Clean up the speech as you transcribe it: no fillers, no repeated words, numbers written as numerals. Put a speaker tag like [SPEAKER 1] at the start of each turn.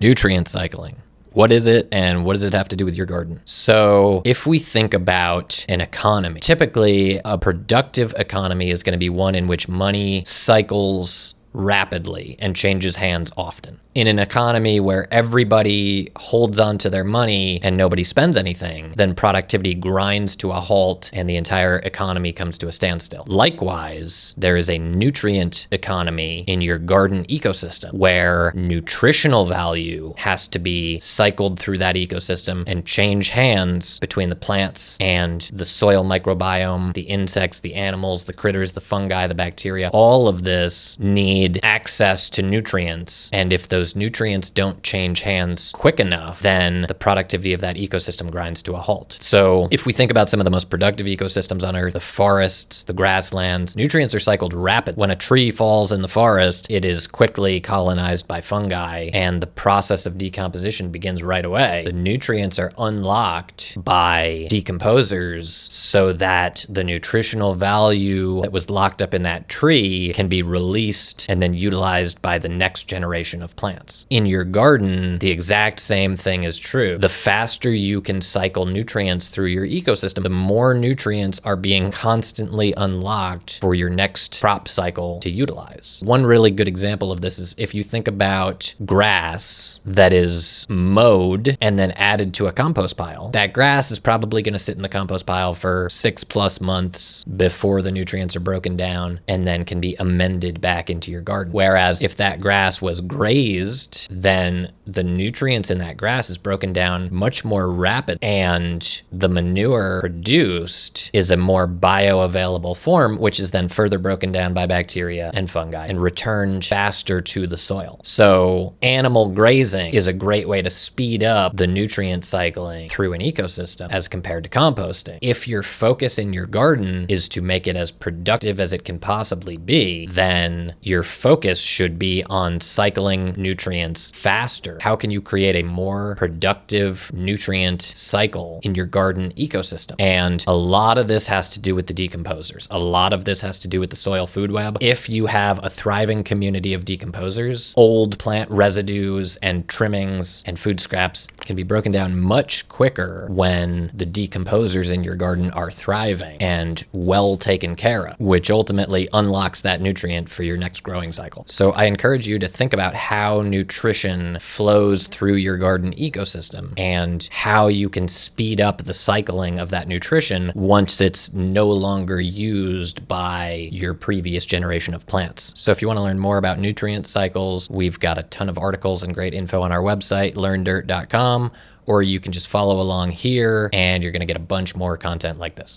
[SPEAKER 1] Nutrient cycling. What is it and what does it have to do with your garden? So if we think about an economy, typically a productive economy is going to be one in which money cycles rapidly and changes hands often. In an economy where everybody holds on to their money and nobody spends anything, then productivity grinds to a halt and the entire economy comes to a standstill. Likewise, there is a nutrient economy in your garden ecosystem where nutritional value has to be cycled through that ecosystem and change hands between the plants and the soil microbiome, the insects, the animals, the critters, the fungi, the bacteria. All of this need access to nutrients, and if those nutrients don't change hands quick enough, then the productivity of that ecosystem grinds to a halt. So if we think about some of the most productive ecosystems on Earth, the forests, the grasslands, nutrients are cycled rapid. When a tree falls in the forest, it is quickly colonized by fungi, and the process of decomposition begins right away. The nutrients are unlocked by decomposers so that the nutritional value that was locked up in that tree can be released and then utilized by the next generation of plants. In your garden, the exact same thing is true. The faster you can cycle nutrients through your ecosystem, the more nutrients are being constantly unlocked for your next crop cycle to utilize. One really good example of this is if you think about grass that is mowed and then added to a compost pile, that grass is probably going to sit in the compost pile for 6+ months before the nutrients are broken down and then can be amended back into your garden. Whereas if that grass was grazed, then the nutrients in that grass is broken down much more rapid, and the manure produced is a more bioavailable form, which is then further broken down by bacteria and fungi and returned faster to the soil. So animal grazing is a great way to speed up the nutrient cycling through an ecosystem as compared to composting. If your focus in your garden is to make it as productive as it can possibly be, then your focus should be on cycling nutrients faster. How can you create a more productive nutrient cycle in your garden ecosystem? And a lot of this has to do with the decomposers. A lot of this has to do with the soil food web. If you have a thriving community of decomposers, old plant residues and trimmings and food scraps can be broken down much quicker when the decomposers in your garden are thriving and well taken care of, which ultimately unlocks that nutrient for your next growing cycle. So I encourage you to think about how nutrition flows through your garden ecosystem and how you can speed up the cycling of that nutrition once it's no longer used by your previous generation of plants. So if you want to learn more about nutrient cycles, we've got a ton of articles and great info on our website, learndirt.com, or you can just follow along here and you're going to get a bunch more content like this.